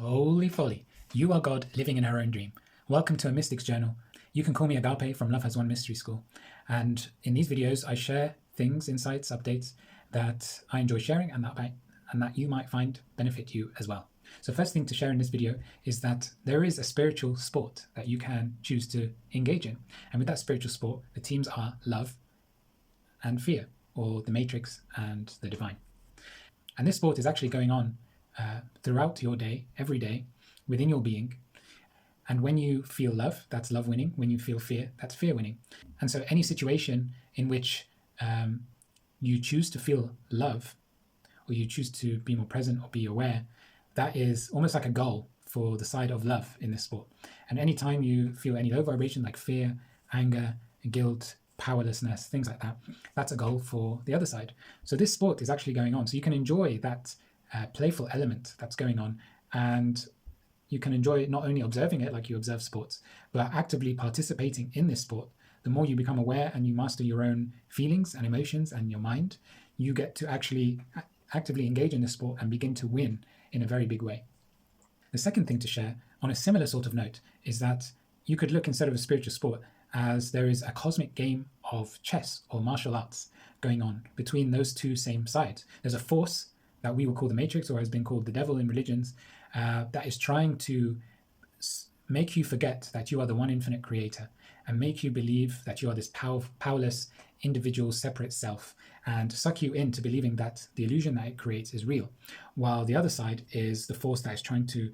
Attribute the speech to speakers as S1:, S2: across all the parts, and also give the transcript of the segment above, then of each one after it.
S1: Holy folly, you are God living in her own dream. Welcome to a Mystic's Journal. You can call me Agape from Love Has One Mystery School. And in these videos, I share things, insights, updates that I enjoy sharing and that you might find benefit you as well. So first thing to share in this video is that there is a spiritual sport that you can choose to engage in. And with that spiritual sport, the teams are love and fear, or the matrix and the divine. And this sport is actually going on throughout your day, every day, within your being. And when you feel love, that's love winning. When you feel fear, that's fear winning. And so any situation in which you choose to feel love, or you choose to be more present or be aware, that is almost like a goal for the side of love in this sport. And anytime you feel any low vibration like fear, anger, guilt, powerlessness, things like that, that's a goal for the other side. So this sport is actually going on. So you can enjoy that playful element that's going on, and you can enjoy not only observing it like you observe sports, but actively participating in this sport. The more you become aware and you master your own feelings and emotions and your mind, you get to actually actively engage in this sport and begin to win in a very big way. The second thing to share on a similar sort of note is that you could look, instead of a spiritual sport, as there is a cosmic game of chess or martial arts going on between those two same sides. There's a force that we will call the matrix, or has been called the devil in religions, that is trying to make you forget that you are the one infinite creator, and make you believe that you are this powerless individual separate self, and suck you into believing that the illusion that it creates is real, while the other side is the force that is trying to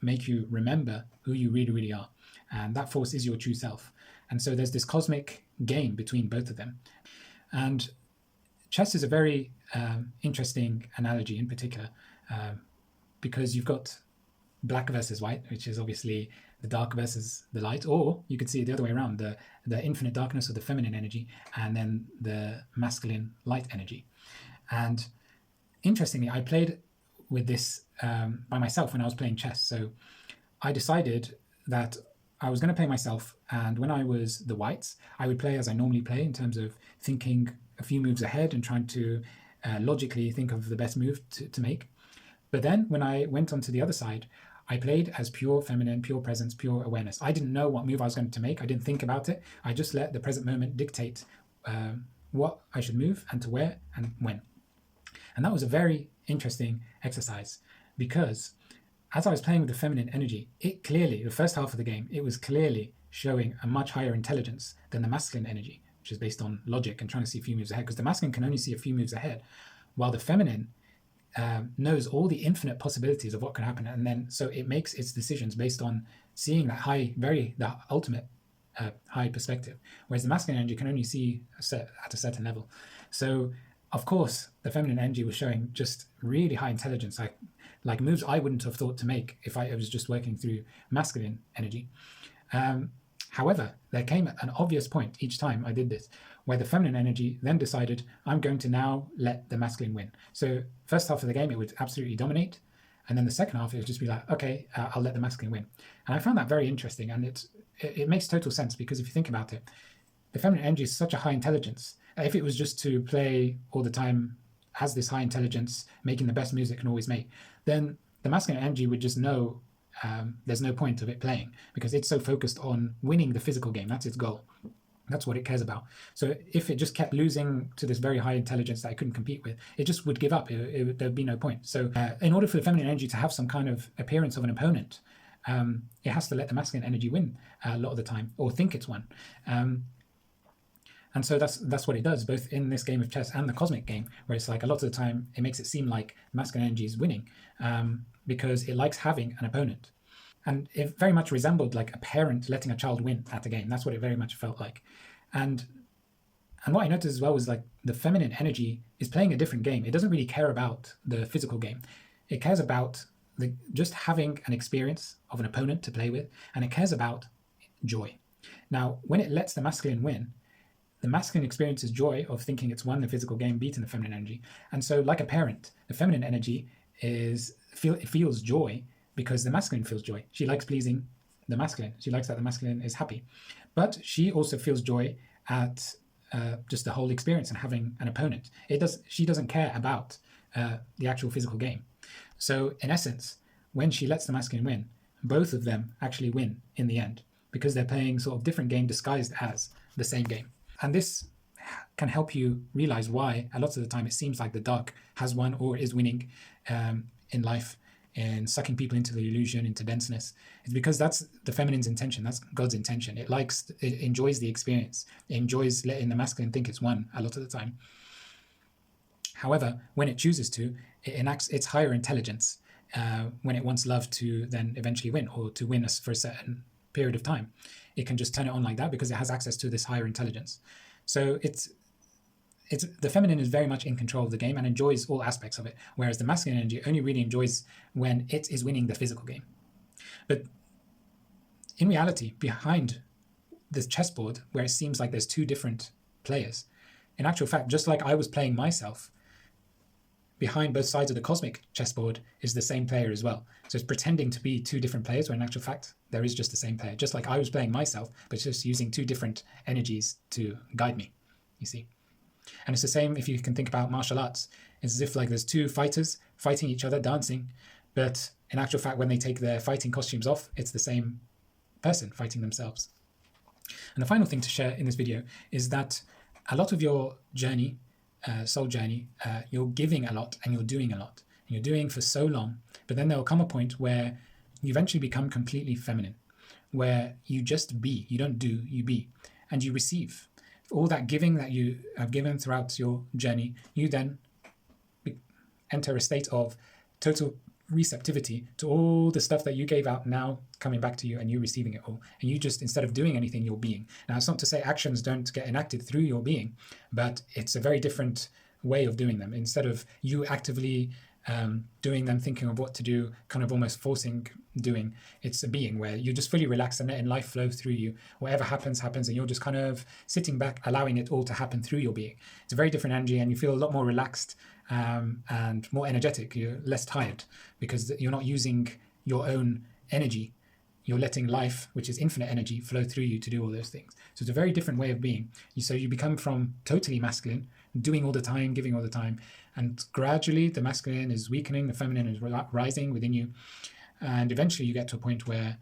S1: make you remember who you really are, and that force is your true self. And so there's this cosmic game between both of them. And chess is a very interesting analogy in particular, because you've got black versus white, which is obviously the dark versus the light, or you could see it the other way around, the infinite darkness of the feminine energy, and then the masculine light energy. And interestingly, I played with this by myself when I was playing chess. So I decided that I was going to play myself, and when I was the whites, I would play as I normally play, in terms of thinking a few moves ahead and trying to logically think of the best move to make. But then when I went onto the other side, I played as pure feminine, pure presence, pure awareness. I didn't know what move I was going to make. I didn't think about it. I just let the present moment dictate what I should move and to where and when. And that was a very interesting exercise, because as I was playing with the feminine energy, it clearly, the first half of the game, it was clearly showing a much higher intelligence than the masculine energy, which is based on logic and trying to see a few moves ahead, because the masculine can only see a few moves ahead, while the feminine knows all the infinite possibilities of what can happen. And then so it makes its decisions based on seeing that the ultimate high perspective, whereas the masculine energy can only see at a certain level. So of course the feminine energy was showing just really high intelligence, like moves I wouldn't have thought to make if I was just working through masculine energy. However, there came an obvious point each time I did this, where the feminine energy then decided, I'm going to now let the masculine win. So first half of the game, it would absolutely dominate. And then the second half, it would just be like, okay, I'll let the masculine win. And I found that very interesting. And it makes total sense, because if you think about it, the feminine energy is such a high intelligence. If it was just to play all the time, has this high intelligence, making the best moves it can always make, then the masculine energy would just know there's no point of it playing, because it's so focused on winning the physical game. That's its goal. That's what it cares about. So if it just kept losing to this very high intelligence that it couldn't compete with, it just would give up. There'd be no point. So in order for the feminine energy to have some kind of appearance of an opponent, it has to let the masculine energy win a lot of the time, or think it's won. And so that's what it does, both in this game of chess and the cosmic game, where it's like a lot of the time it makes it seem like masculine energy is winning, because it likes having an opponent. And it very much resembled like a parent letting a child win at a game. That's what it very much felt like. And what I noticed as well was, like, the feminine energy is playing a different game. It doesn't really care about the physical game. It cares about just having an experience of an opponent to play with, and it cares about joy. Now, when it lets the masculine win, the masculine experiences joy of thinking it's won the physical game, beaten the feminine energy. And so, like a parent, the feminine energy feels joy because the masculine feels joy. She likes pleasing the masculine. She likes that the masculine is happy. But she also feels joy at just the whole experience and having an opponent. She doesn't care about the actual physical game. So in essence, when she lets the masculine win, both of them actually win in the end, because they're playing sort of different game disguised as the same game. And this can help you realize why a lot of the time it seems like the dark has won or is winning in life, and sucking people into the illusion, into denseness. It's because that's the feminine's intention. That's God's intention. It enjoys the experience. It enjoys letting the masculine think it's won a lot of the time. However, when it chooses to, it enacts its higher intelligence when it wants love to then eventually win, or to win us for a certain period of time. It can just turn it on like that because it has access to this higher intelligence. So the feminine is very much in control of the game and enjoys all aspects of it, whereas the masculine energy only really enjoys when it is winning the physical game. But in reality, behind this chessboard, where it seems like there's two different players, in actual fact, just like I was playing myself, behind both sides of the cosmic chessboard is the same player as well. So it's pretending to be two different players, when in actual fact, there is just the same player. Just like I was playing myself, but just using two different energies to guide me, you see. And it's the same if you can think about martial arts. It's as if like there's two fighters fighting each other, dancing, but in actual fact, when they take their fighting costumes off, it's the same person fighting themselves. And the final thing to share in this video is that a lot of your journey, soul journey, you're giving a lot and you're doing a lot. And you're doing for so long, but then there will come a point where you eventually become completely feminine, where you just be. You don't do, you be. And you receive. All that giving that you have given throughout your journey, you then enter a state of total receptivity to all the stuff that you gave out now coming back to you, and you receiving it all. And you just, instead of doing anything, you're being. Now, it's not to say actions don't get enacted through your being, but it's a very different way of doing them. Instead of you actively doing them, thinking of what to do, kind of almost forcing doing, it's a being where you're just fully relaxed and letting life flow through you. Whatever happens, happens, and you're just kind of sitting back, allowing it all to happen through your being. It's a very different energy, and you feel a lot more relaxed and more energetic. You're less tired because you're not using your own energy. You're letting life, which is infinite energy, flow through you to do all those things. So it's a very different way of being. So you become from totally masculine, doing all the time, giving all the time, and gradually the masculine is weakening, the feminine is rising within you, and eventually you get to a point where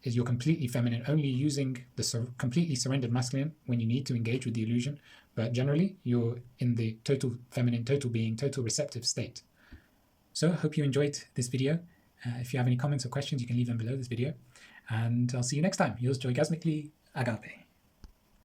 S1: you're completely feminine, only using the completely surrendered masculine when you need to engage with the illusion, but generally you're in the total feminine, total being, total receptive state. So I hope you enjoyed this video. If you have any comments or questions, you can leave them below this video, and I'll see you next time. Yours joygasmically, Agape.